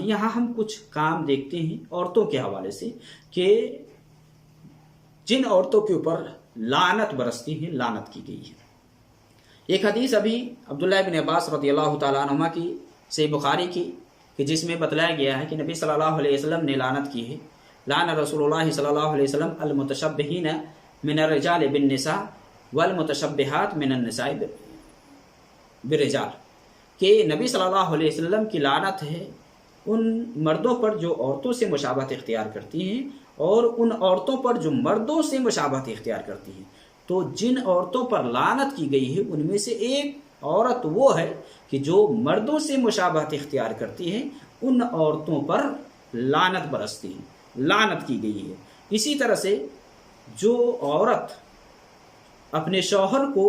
ہیں۔ یہاں ہم کچھ کام دیکھتے ہیں عورتوں کے حوالے سے کہ جن عورتوں کے اوپر لعنت برستی ہے، لعنت کی گئی ہے۔ ایک حدیث ابھی عبداللہ بن عباس رضی اللہ تعالیٰ عنہما کی صحیح بخاری کی کہ جس میں بتلایا گیا ہے کہ نبی صلی اللہ علیہ وسلم نے لعنت کی ہے، لعن رسول اللہ صلی اللہ علیہ وسلم المتشبہین من الرجال بالنساء والمتشبہات من النساء بالرجال، کہ نبی صلی اللہ علیہ وسلم کی لعنت ہے ان مردوں پر جو عورتوں سے مشابہت اختیار کرتی ہیں اور ان عورتوں پر جو مردوں سے مشابہت اختیار کرتی ہیں۔ تو جن عورتوں پر لعنت کی گئی ہے ان میں سے ایک عورت وہ ہے کہ جو مردوں سے مشابہت اختیار کرتی ہیں، ان عورتوں پر لعنت برستی ہے، لعنت کی گئی ہے۔ اسی طرح سے جو عورت اپنے شوہر کو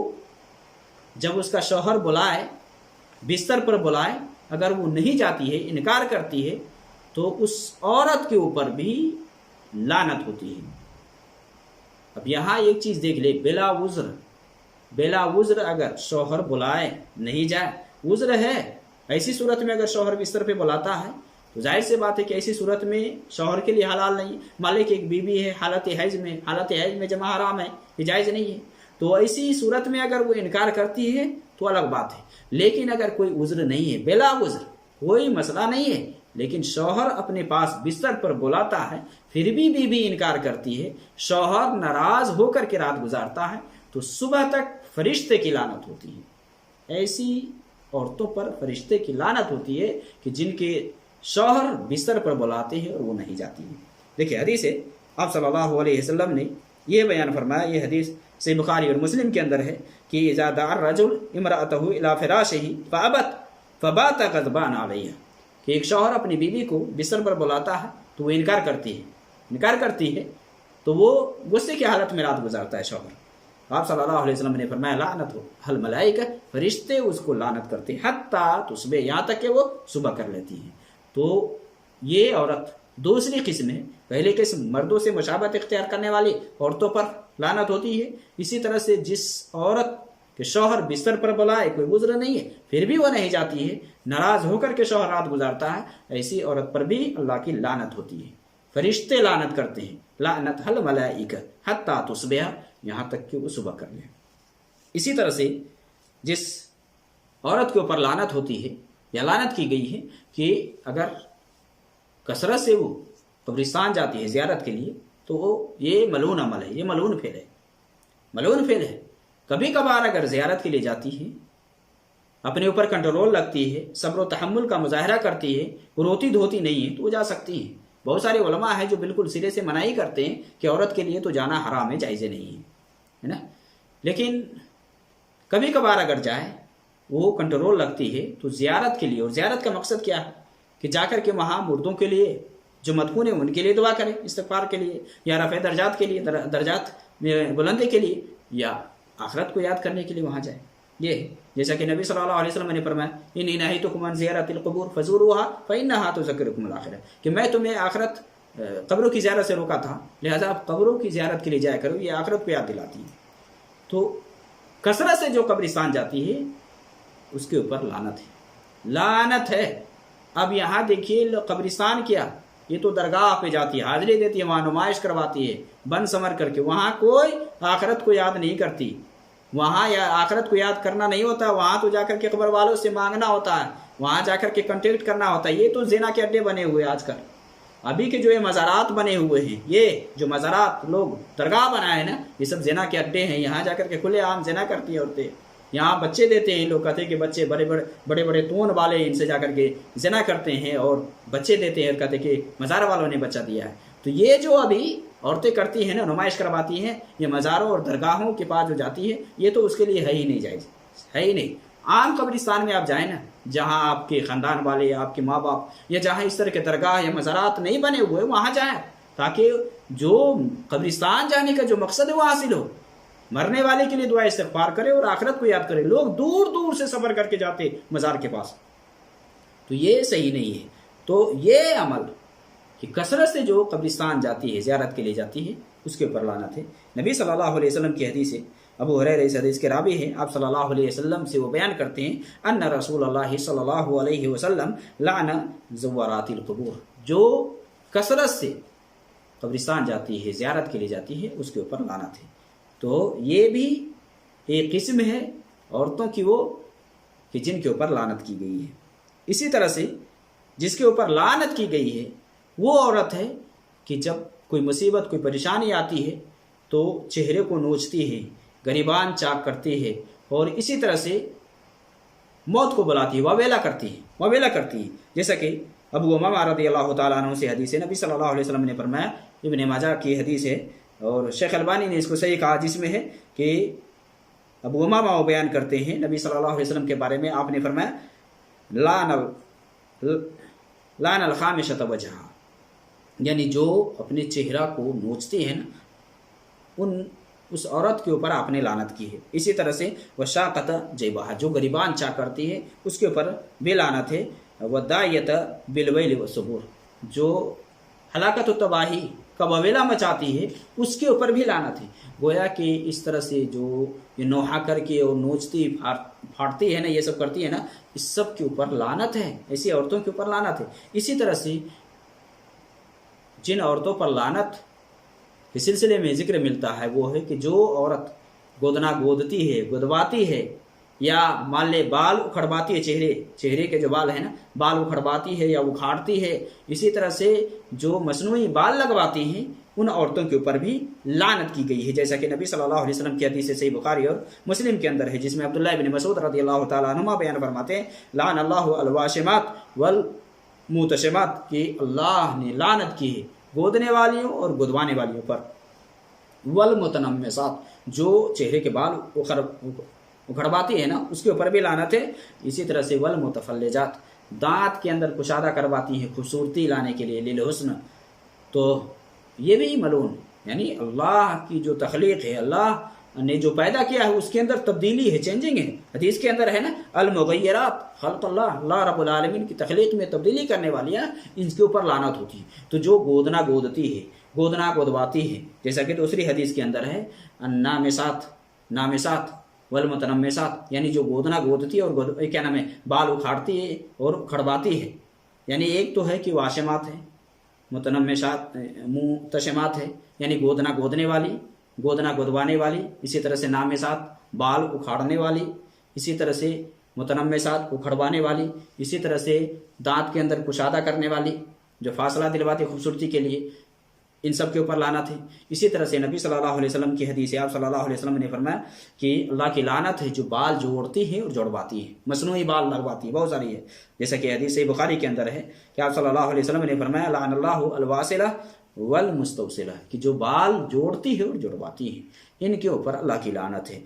جب اس کا شوہر بلائے، بستر پر بلائے، اگر وہ نہیں جاتی ہے، انکار کرتی ہے، تو اس عورت کے اوپر بھی لعنت ہوتی ہے۔ اب یہاں ایک چیز دیکھ لے، بلا وزر اگر شوہر بلائے نہیں جائے، وزر ہے، ایسی صورت میں اگر شوہر بستر پہ بلاتا ہے تو ظاہر سی بات ہے کہ ایسی صورت میں شوہر کے لیے حلال نہیں۔ مالک ایک بیوی ہے حالت حیض میں جمع حرام ہے، یہ جائز نہیں ہے، تو ایسی صورت میں اگر وہ انکار کرتی ہے تو الگ بات ہے۔ لیکن اگر کوئی عذر نہیں ہے، بلا عذر کوئی مسئلہ نہیں ہے، لیکن شوہر اپنے پاس بستر پر بلاتا ہے پھر بھی بیوی انکار کرتی ہے، شوہر ناراض ہو کر کے رات گزارتا ہے، تو صبح تک فرشتے کی لعنت ہوتی ہے۔ ایسی عورتوں پر فرشتے کی لعنت ہوتی ہے کہ جن کے شوہر بستر پر بلاتے ہیں اور وہ نہیں جاتی ہیں۔ دیکھیں حدیث ہے، آپ صلی اللہ علیہ وسلم نے یہ بیان فرمایا، یہ حدیث صحیح بخاری اور مسلم کے اندر ہے کہ اذا دعا الرجل امرأته الى فراشه فابت فبات غضبان علیہ، کہ ایک شوہر اپنی بیوی کو بستر پر بلاتا ہے تو وہ انکار کرتی ہے تو وہ غصے کی حالت میں رات گزارتا ہے شوہر۔ آپ صلی اللہ علیہ وسلم نے فرمایا لعنت ہو حل ملائکہ، فرشتے اس کو لعنت کرتے ہیں حتیٰ تصبح، یہاں تک کہ وہ صبح کر لیتی ہیں۔ تو یہ عورت دوسری قسم ہے۔ پہلے قسم مردوں سے مشابہت اختیار کرنے والی عورتوں پر لعنت ہوتی ہے۔ اسی طرح سے جس عورت کے شوہر بستر پر بلائے، کوئی عذر نہیں ہے، پھر بھی وہ نہیں جاتی ہے، ناراض ہو کر کے شوہر رات گزارتا ہے، ایسی عورت پر بھی اللہ کی لعنت ہوتی ہے۔ فرشتے لعنت کرتے ہیں، لعنت حل ملائکہ حتیٰ تصبح، یہاں تک کہ وہ صبح کر لیں۔ اسی طرح سے جس عورت کے اوپر لعنت ہوتی ہے یا لعنت کی گئی ہے کہ اگر کثرت سے وہ قبرستان جاتی ہے زیارت کے لیے، تو یہ ملعون عمل ہے، یہ ملعون فعل ہے۔ کبھی کبھار اگر زیارت کے لیے جاتی ہے، اپنے اوپر کنٹرول رکھتی ہے، صبر و تحمل کا مظاہرہ کرتی ہے، روتی دھوتی نہیں ہے، تو وہ جا سکتی ہے۔ بہت سارے علماء ہیں جو بالکل سرے سے منائی کرتے ہیں کہ عورت کے لیے تو جانا حرام ہے، جائز نہیں ہے نا، لیکن کبھی کبھار اگر جائے، وہ کنٹرول رکھتی ہے تو زیارت کے لیے، اور زیارت کا مقصد کیا ہے کہ جا کر کے وہاں مردوں کے لیے جو مدفون ہیں ان کے لیے دعا کرے، استغفار کے لیے، یا رفع درجات کے لیے، درجات بلندی کے لیے، یا آخرت کو یاد کرنے کے لیے وہاں جائے۔ یہ ہے جیسا کہ نبی صلی اللہ علیہ وسلم نے فرمایا انی نہیتکم عن زیارت القبور فزوروها فانها تذکرکم الآخرہ، کہ میں تمہیں آخرت قبروں کی زیارت سے روکا تھا، لہذا آپ قبروں کی زیارت کے لیے جایا کرو، یہ آخرت کو یاد دلاتی ہے۔ تو کثرت سے جو قبرستان جاتی ہے اس کے اوپر لعنت ہے۔ اب یہاں دیکھیے قبرستان کیا، یہ تو درگاہ پہ جاتی ہے، حاضری دیتی ہے، وہاں نمائش کرواتی ہے بن سمر کر کے، وہاں کوئی آخرت کو یاد نہیں کرتی، وہاں یا آخرت کو یاد کرنا نہیں ہوتا، وہاں تو جا کر کے قبر والوں سے مانگنا ہوتا ہے، وہاں جا کر کے کنٹیکٹ کرنا ہوتا ہے۔ یہ تو زنا کے اڈے بنے ہوئے آج کل، ابھی کے جو یہ مزارات بنے ہوئے ہیں، یہ جو مزارات لوگ درگاہ بنائے ہیں نا، یہ سب زنا کے اڈے ہیں۔ یہاں جا کر کے کھلے عام زنا کرتی ہیں عورتیں، یہاں بچے دیتے ہیں، لوگ کہتے ہیں کہ بچے بڑے تون والے ان سے جا کر کے زنا کرتے ہیں اور بچے دیتے ہیں، اور کہتے ہیں کہ مزار والوں نے بچہ دیا ہے۔ تو یہ جو ابھی عورتیں کرتی ہیں نا، نمائش کرواتی ہیں، یہ مزاروں اور درگاہوں کے پاس جو جاتی ہے، یہ تو اس کے لیے ہے ہی نہیں، جائز ہے ہی نہیں۔ عام قبرستان میں آپ جائیں نا، جہاں آپ کے خاندان والے، آپ کے ماں باپ، یا جہاں اس طرح کے درگاہ یا مزارات نہیں بنے ہوئے، وہاں جائیں، تاکہ جو قبرستان جانے کا جو مقصد ہے وہ حاصل ہو، مرنے والے کے لیے دعا استغفار کرے اور آخرت کو یاد کرے۔ لوگ دور دور سے سفر کر کے جاتے مزار کے پاس، تو یہ صحیح نہیں ہے۔ تو یہ عمل کہ کثرت سے جو قبرستان جاتی ہے، زیارت کے لیے جاتی ہے، اس کے اوپر لعنت ہے۔ نبی صلی اللہ علیہ وسلم کی حدیث ہے ابو ہریرہ اس حدیث کے راوی ہیں، آپ صلی اللہ علیہ وسلم سے وہ بیان کرتے ہیں ان رسول اللہ صلی اللہ علیہ وسلم لعن زوارات القبور، جو کثرت سے قبرستان جاتی ہے، زیارت کے لیے جاتی ہے، اس کے اوپر لعنت ہے۔ تو یہ بھی ایک قسم ہے عورتوں کی وہ کہ جن کے اوپر لعنت کی گئی ہے۔ اسی طرح سے جس کے اوپر لعنت کی گئی ہے وہ عورت ہے کہ جب کوئی مصیبت، کوئی پریشانی آتی ہے تو چہرے کو نوچتی ہے، گریبان چاک کرتی ہے، اور اسی طرح سے موت کو بلاتی ہے، واویلا کرتی ہے، جیسا کہ ابو امامہ رضی اللہ تعالیٰ عنہ سے حدیث ہے، نبی صلی اللہ علیہ وسلم نے فرمایا، ابن ماجہ کی حدیث ہے اور شیخ البانی نے اس کو صحیح کہا، جس میں ہے کہ ابو امامہ وہ بیان کرتے ہیں نبی صلی اللہ علیہ وسلم کے بارے میں، آپ نے فرمایا لعن الخامشۃ وجہہا، یعنی جو اپنے چہرہ کو نوچتی ہے نا، اس عورت کے اوپر آپ نے لعنت کی ہے۔ اسی طرح سے وشاقۃ جیبہا، جو گریبان چاک کرتی ہے اس کے اوپر بھی لعنت ہے۔ وداعیۃ بالویل والثبور، جو ہلاکت و تباہی کا وویلا مچاتی ہے اس کے اوپر بھی لعنت ہے۔ گویا کہ اس طرح سے جو یہ نوحہ کر کے اور نوچتی پھاڑتی ہے نا، یہ سب کرتی ہے نا، اس سب کے اوپر لعنت ہے، ایسی عورتوں کے اوپر لعنت ہے۔ اسی طرح سے جن عورتوں پر لعنت کے سلسلے میں ذکر ملتا ہے وہ ہے کہ جو عورت گودنا گودتی ہے، گدواتی ہے، یا مان لے بال اکھڑواتی ہے، چہرے کے جو بال ہیں نا، بال اکھڑواتی ہے یا اکھاڑتی ہے، اسی طرح سے جو مصنوعی بال لگواتی ہیں ان عورتوں کے اوپر بھی لعنت کی گئی ہے، جیسا کہ نبی صلی اللہ علیہ وسلم کی حدیث صحیح بخاری اور مسلم کے اندر ہے، جس میں عبداللہ بن مسعود رضی اللہ تعالیٰ عنہما بیان فرماتے ہیں لعن اللہ الواشمات والموتشمات، کہ اللہ نے لعنت کی ہے گودنے والیوں اور گدوانے والیوں پر، والمتنمسات، جو چہرے کے بال اکھڑواتی ہے نا اس کے اوپر بھی لعنت ہے۔ اسی طرح سے والمتفلجات، دانت کے اندر کشادہ کرواتی ہیں خوبصورتی لانے کے لیے، للحسن، تو یہ بھی ملعون، یعنی اللہ کی جو تخلیق ہے، اللہ نے جو پیدا کیا ہے اس کے اندر تبدیلی ہے، چینجنگ ہے۔ حدیث کے اندر ہے نا المغیرات خلق اللہ رب العالمین کی تخلیق میں تبدیلی کرنے والی ہیں، ان کے اوپر لعنت ہوتی ہے۔ تو جو گودنا گودتی ہے، گودنا گودواتی ہے، جیسا کہ دوسری حدیث کے اندر ہے نامسات والمتنمسات، یعنی جو گودنا گودتی ہے اور کیا نام ہے بال اکھاڑتی ہے اور کھڑواتی ہے، یعنی ایک تو ہے کہ واشمات ہے، متنمسات متشمات ہے، یعنی گودنا گودنے والی، گودنا گدوانے والی، اسی طرح سے نامسات بال اکھاڑنے والی، اسی طرح سے متنمسات اکھڑوانے والی، اسی طرح سے دانت کے اندر کشادہ کرنے والی، جو فاصلہ دلواتی خوبصورتی کے لیے، ان سب کے اوپر لعنت ہے۔ اسی طرح سے نبی صلی اللہ علیہ وسلم کی حدیث ہے، آپ صلی اللہ علیہ وسلم نے فرمایا کہ اللہ کی لعنت ہے جو بال جوڑتی ہے اور جوڑواتی ہے، مصنوعی بال لگواتی ہے، بہت ساری ہے، جیسا کہ حدیث بخاری کے اندر ہے کہ آپ صلی اللہ علیہ وسلم نے فرمایا لعن اللہ الواصلہ والمستوصلہ، کہ جو بال جوڑتی ہے اور جوڑواتی ہے ان کے اوپر اللہ کی لعنت ہے۔